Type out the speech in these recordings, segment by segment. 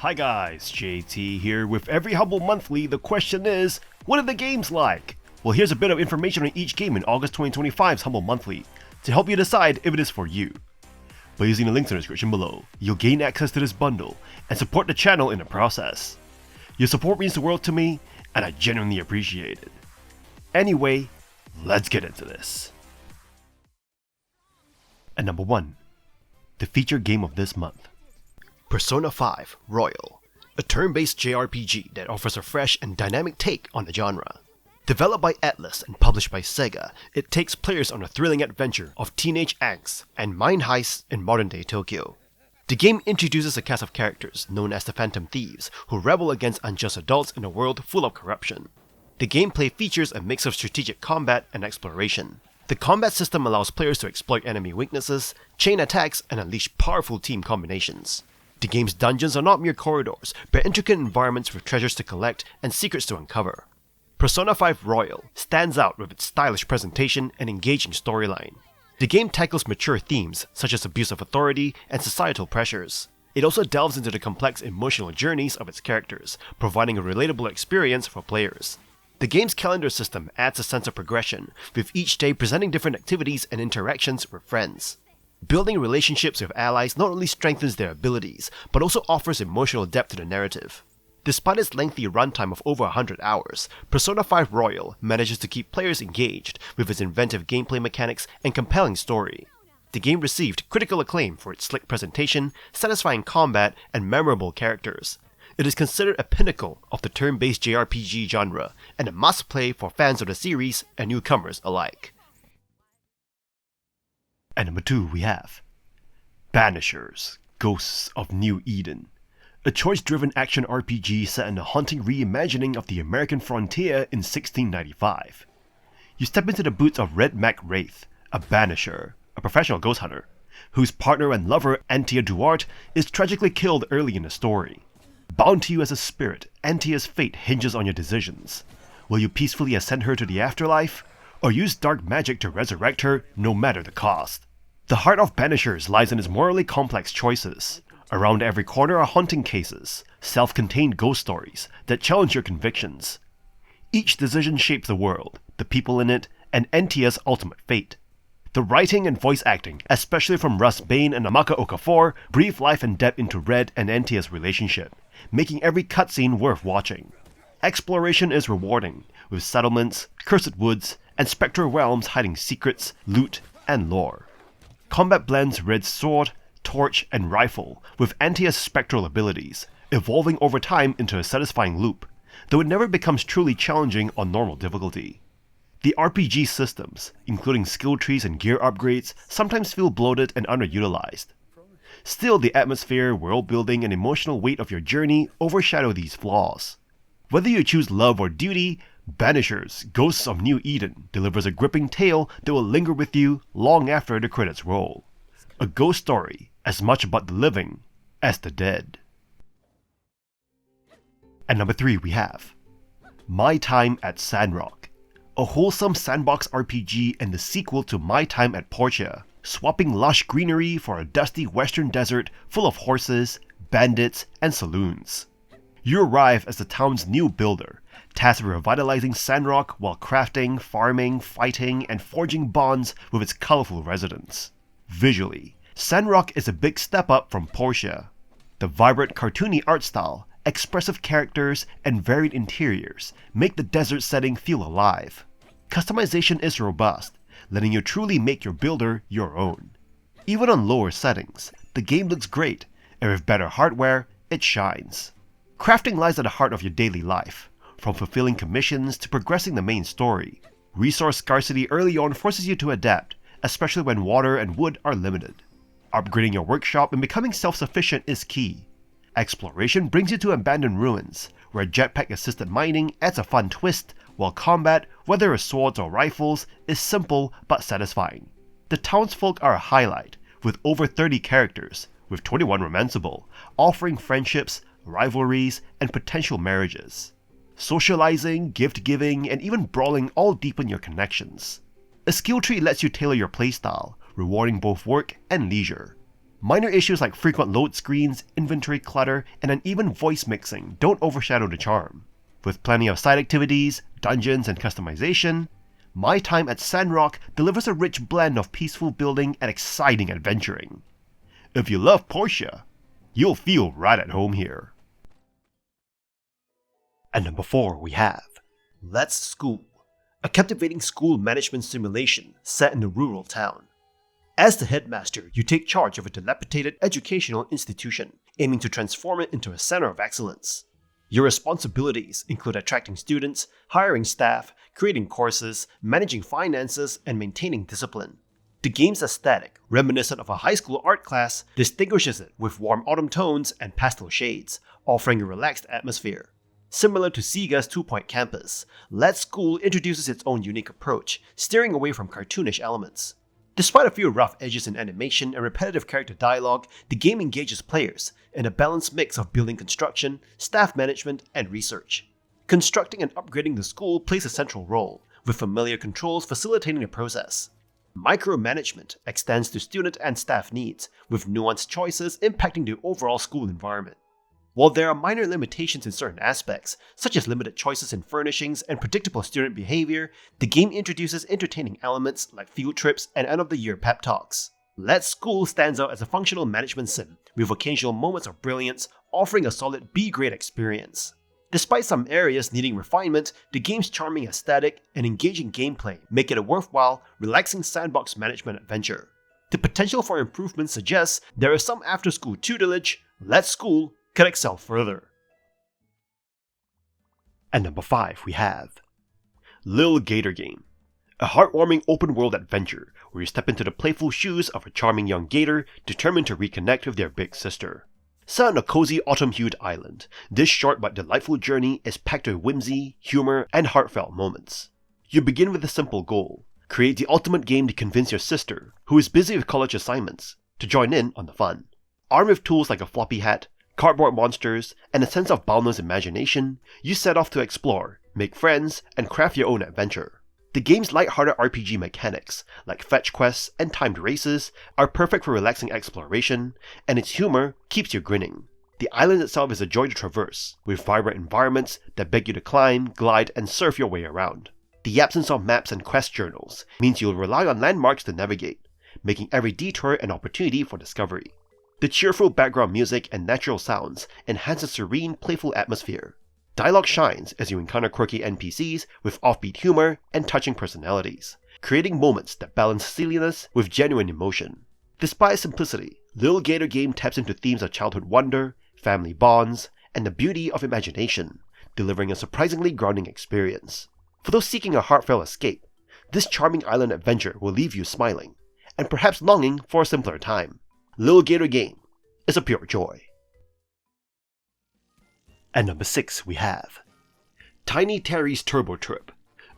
Hi guys, JT here. With every Humble Monthly, the question is, what are the games like? Well, here's a bit of information on each game in August 2025's Humble Monthly to help you decide if it is for you. By using the links in the description below, you'll gain access to this bundle and support the channel in the process. Your support means the world to me, and I genuinely appreciate it. Anyway, let's get into this. And number 1, the featured game of this month. Persona 5 Royal, a turn-based JRPG that offers a fresh and dynamic take on the genre. Developed by Atlus and published by Sega, it takes players on a thrilling adventure of teenage angst and mind heists in modern-day Tokyo. The game introduces a cast of characters known as the Phantom Thieves who rebel against unjust adults in a world full of corruption. The gameplay features a mix of strategic combat and exploration. The combat system allows players to exploit enemy weaknesses, chain attacks, and unleash powerful team combinations. The game's dungeons are not mere corridors, but intricate environments with treasures to collect and secrets to uncover. Persona 5 Royal stands out with its stylish presentation and engaging storyline. The game tackles mature themes such as abuse of authority and societal pressures. It also delves into the complex emotional journeys of its characters, providing a relatable experience for players. The game's calendar system adds a sense of progression, with each day presenting different activities and interactions with friends. Building relationships with allies not only strengthens their abilities, but also offers emotional depth to the narrative. Despite its lengthy runtime of over 100 hours, Persona 5 Royal manages to keep players engaged with its inventive gameplay mechanics and compelling story. The game received critical acclaim for its slick presentation, satisfying combat, and memorable characters. It is considered a pinnacle of the turn-based JRPG genre, and a must-play for fans of the series and newcomers alike. And number 2 we have Banishers, Ghosts of New Eden, a choice-driven action RPG set in a haunting reimagining of the American frontier in 1695. You step into the boots of Red Mac Wraith, a banisher, a professional ghost hunter, whose partner and lover, Antia Duarte, is tragically killed early in the story. Bound to you as a spirit, Antia's fate hinges on your decisions. Will you peacefully ascend her to the afterlife, or use dark magic to resurrect her no matter the cost? The heart of Banishers lies in its morally complex choices. Around every corner are haunting cases, self-contained ghost stories that challenge your convictions. Each decision shapes the world, the people in it, and Antia's ultimate fate. The writing and voice acting, especially from Russ Bain and Amaka Okafor, breathe life and depth into Red and Antia's relationship, making every cutscene worth watching. Exploration is rewarding, with settlements, cursed woods, and spectral realms hiding secrets, loot, and lore. Combat blends Red's sword, torch, and rifle with Antia's spectral abilities, evolving over time into a satisfying loop, though it never becomes truly challenging on normal difficulty. The RPG systems, including skill trees and gear upgrades, sometimes feel bloated and underutilized. Still, the atmosphere, world building, and emotional weight of your journey overshadow these flaws. Whether you choose love or duty, Banishers, Ghosts of New Eden delivers a gripping tale that will linger with you long after the credits roll. A ghost story as much about the living as the dead. And number 3 we have My Time at Sandrock, a wholesome sandbox RPG and the sequel to My Time at Portia, swapping lush greenery for a dusty western desert full of horses, bandits, and saloons. You arrive as the town's new builder, tasked with revitalizing Sandrock while crafting, farming, fighting, and forging bonds with its colorful residents. Visually, Sandrock is a big step up from Portia. The vibrant cartoony art style, expressive characters, and varied interiors make the desert setting feel alive. Customization is robust, letting you truly make your builder your own. Even on lower settings, the game looks great, and with better hardware, it shines. Crafting lies at the heart of your daily life, from fulfilling commissions to progressing the main story. Resource scarcity early on forces you to adapt, especially when water and wood are limited. Upgrading your workshop and becoming self-sufficient is key. Exploration brings you to abandoned ruins, where jetpack-assisted mining adds a fun twist, while combat, whether with swords or rifles, is simple but satisfying. The townsfolk are a highlight, with over 30 characters, with 21 romanceable, offering friendships, rivalries, and potential marriages. Socializing, gift-giving, and even brawling all deepen your connections. A skill tree lets you tailor your playstyle, rewarding both work and leisure. Minor issues like frequent load screens, inventory clutter, and uneven voice mixing don't overshadow the charm. With plenty of side activities, dungeons, and customization, my time at Sandrock delivers a rich blend of peaceful building and exciting adventuring. If you love Portia, you'll feel right at home here. At number 4 we have Let's School, a captivating school management simulation set in a rural town. As the headmaster, you take charge of a dilapidated educational institution, aiming to transform it into a center of excellence. Your responsibilities include attracting students, hiring staff, creating courses, managing finances, and maintaining discipline. The game's aesthetic, reminiscent of a high school art class, distinguishes it with warm autumn tones and pastel shades, offering a relaxed atmosphere. Similar to Sega's Two Point Campus, Let's School introduces its own unique approach, steering away from cartoonish elements. Despite a few rough edges in animation and repetitive character dialogue, the game engages players in a balanced mix of building construction, staff management, and research. Constructing and upgrading the school plays a central role, with familiar controls facilitating the process. Micromanagement extends to student and staff needs, with nuanced choices impacting the overall school environment. While there are minor limitations in certain aspects, such as limited choices in furnishings and predictable student behavior, the game introduces entertaining elements like field trips and end-of-the-year pep talks. Let's School stands out as a functional management sim, with occasional moments of brilliance, offering a solid B-grade experience. Despite some areas needing refinement, the game's charming aesthetic and engaging gameplay make it a worthwhile, relaxing sandbox management adventure. The potential for improvement suggests there is some after-school tutelage. Let's School could excel further. At number 5 we have Lil Gator Game, a heartwarming open-world adventure where you step into the playful shoes of a charming young gator determined to reconnect with their big sister. Set on a cozy autumn-hued island, this short but delightful journey is packed with whimsy, humor, and heartfelt moments. You begin with a simple goal: create the ultimate game to convince your sister, who is busy with college assignments, to join in on the fun. Armed with tools like a floppy hat, cardboard monsters, and a sense of boundless imagination, you set off to explore, make friends, and craft your own adventure. The game's light-hearted RPG mechanics, like fetch quests and timed races, are perfect for relaxing exploration, and its humor keeps you grinning. The island itself is a joy to traverse, with vibrant environments that beg you to climb, glide, and surf your way around. The absence of maps and quest journals means you'll rely on landmarks to navigate, making every detour an opportunity for discovery. The cheerful background music and natural sounds enhance a serene, playful atmosphere. Dialogue shines as you encounter quirky NPCs with offbeat humor and touching personalities, creating moments that balance silliness with genuine emotion. Despite its simplicity, Lil Gator Game taps into themes of childhood wonder, family bonds, and the beauty of imagination, delivering a surprisingly grounding experience. For those seeking a heartfelt escape, this charming island adventure will leave you smiling, and perhaps longing for a simpler time. Lil Gator Game is a pure joy. At number 6 we have Tiny Terry's Turbo Trip,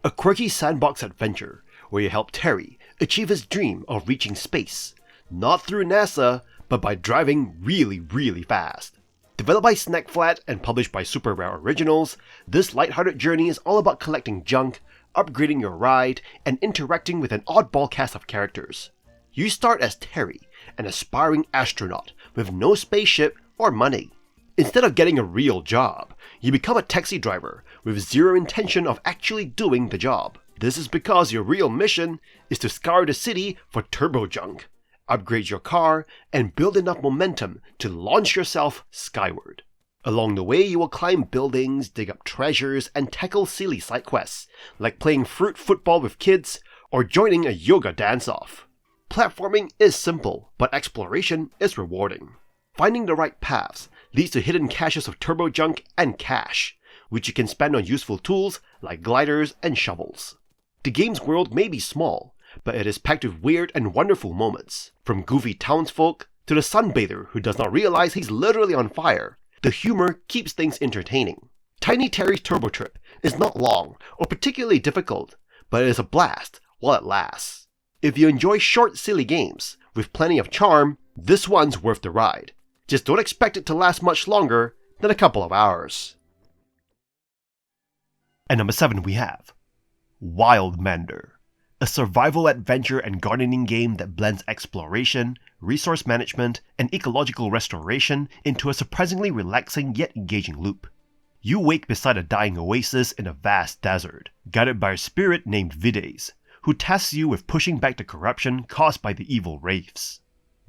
a quirky sandbox adventure where you help Terry achieve his dream of reaching space, not through NASA, but by driving really fast. Developed by Snackflat and published by Super Rare Originals, this lighthearted journey is all about collecting junk, upgrading your ride, and interacting with an oddball cast of characters. You start as Terry, an aspiring astronaut with no spaceship or money. Instead of getting a real job, you become a taxi driver with zero intention of actually doing the job. This is because your real mission is to scour the city for turbo junk, upgrade your car, and build enough momentum to launch yourself skyward. Along the way, you will climb buildings, dig up treasures, and tackle silly side quests, like playing fruit football with kids or joining a yoga dance-off. Platforming is simple, but exploration is rewarding. Finding the right paths leads to hidden caches of turbo junk and cash, which you can spend on useful tools like gliders and shovels. The game's world may be small, but it is packed with weird and wonderful moments. From goofy townsfolk to the sunbather who does not realize he's literally on fire, the humor keeps things entertaining. Tiny Terry's Turbo Trip is not long or particularly difficult, but it is a blast while it lasts. If you enjoy short, silly games with plenty of charm, this one's worth the ride. Just don't expect it to last much longer than a couple of hours. At number 7 we have Wildmender, a survival adventure and gardening game that blends exploration, resource management, and ecological restoration into a surprisingly relaxing yet engaging loop. You wake beside a dying oasis in a vast desert, guided by a spirit named Vides, who tasks you with pushing back the corruption caused by the evil wraiths.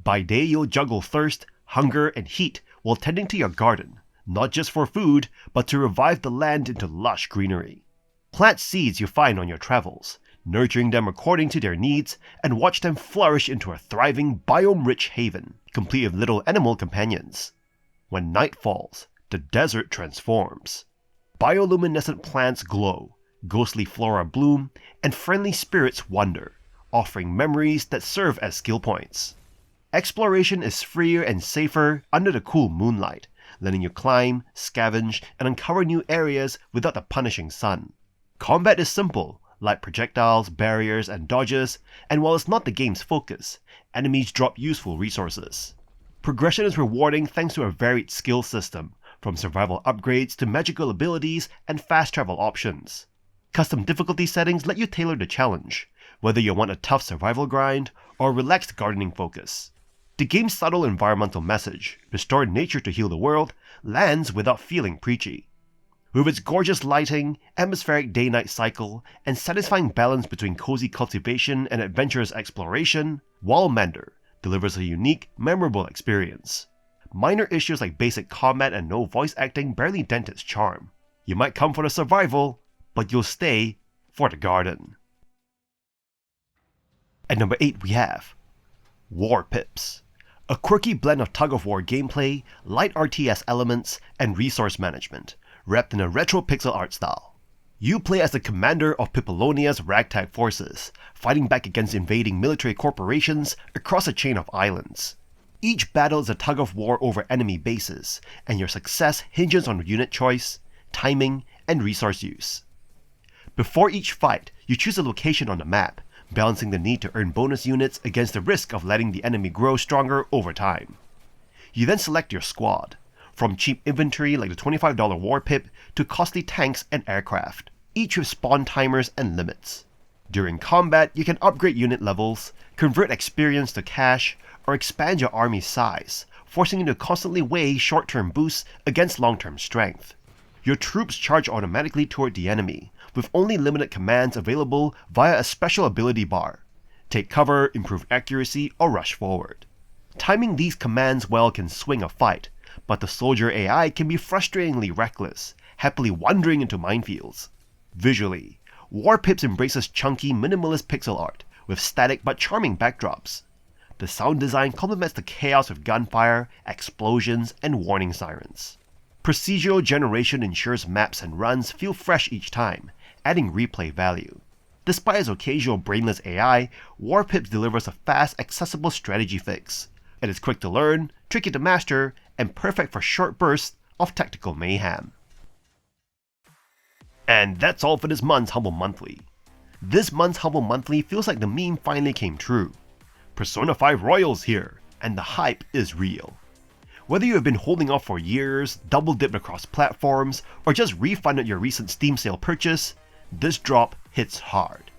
By day you'll juggle thirst, hunger, and heat while tending to your garden, not just for food, but to revive the land into lush greenery. Plant seeds you find on your travels, nurturing them according to their needs, and watch them flourish into a thriving, biome-rich haven, complete with little animal companions. When night falls, the desert transforms. Bioluminescent plants glow, ghostly flora bloom, and friendly spirits wander, offering memories that serve as skill points. Exploration is freer and safer under the cool moonlight, letting you climb, scavenge, and uncover new areas without the punishing sun. Combat is simple, light projectiles, barriers, and dodges, and while it's not the game's focus, enemies drop useful resources. Progression is rewarding thanks to a varied skill system, from survival upgrades to magical abilities and fast travel options. Custom difficulty settings let you tailor the challenge, whether you want a tough survival grind or a relaxed gardening focus. The game's subtle environmental message, restore nature to heal the world, lands without feeling preachy. With its gorgeous lighting, atmospheric day-night cycle, and satisfying balance between cozy cultivation and adventurous exploration, Wildmender delivers a unique, memorable experience. Minor issues like basic combat and no voice acting barely dent its charm. You might come for the survival, but you'll stay for the garden. At number 8 we have Warpips, a quirky blend of tug-of-war gameplay, light RTS elements, and resource management, wrapped in a retro pixel art style. You play as the commander of Pipolonia's ragtag forces, fighting back against invading military corporations across a chain of islands. Each battle is a tug-of-war over enemy bases, and your success hinges on unit choice, timing, and resource use. Before each fight, you choose a location on the map, balancing the need to earn bonus units against the risk of letting the enemy grow stronger over time. You then select your squad, from cheap infantry like the $25 Warpip to costly tanks and aircraft, each with spawn timers and limits. During combat, you can upgrade unit levels, convert experience to cash, or expand your army's size, forcing you to constantly weigh short-term boosts against long-term strength. Your troops charge automatically toward the enemy, with only limited commands available via a special ability bar. Take cover, improve accuracy, or rush forward. Timing these commands well can swing a fight, but the soldier AI can be frustratingly reckless, happily wandering into minefields. Visually, Warpips embraces chunky, minimalist pixel art, with static but charming backdrops. The sound design complements the chaos of gunfire, explosions, and warning sirens. Procedural generation ensures maps and runs feel fresh each time, adding replay value. Despite its occasional brainless AI, Warpips delivers a fast, accessible strategy fix. It is quick to learn, tricky to master, and perfect for short bursts of tactical mayhem. And that's all for this month's Humble Monthly. This month's Humble Monthly feels like the meme finally came true. Persona 5 Royal's here, and the hype is real. Whether you have been holding off for years, double-dipped across platforms, or just refunded your recent Steam sale purchase, this drop hits hard.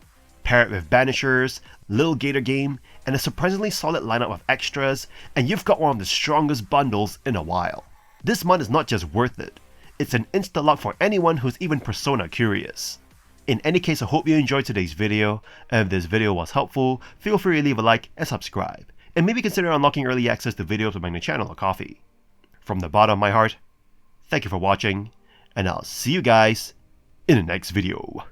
Pair it with Banishers, Lil Gator Game, and a surprisingly solid lineup of extras, and you've got one of the strongest bundles in a while. This month is not just worth it, it's an insta-lock for anyone who's even Persona curious. In any case, I hope you enjoyed today's video, and if this video was helpful, feel free to leave a like and subscribe, and maybe consider unlocking early access to videos with my new channel a coffee. From the bottom of my heart, thank you for watching, and I'll see you guys in the next video.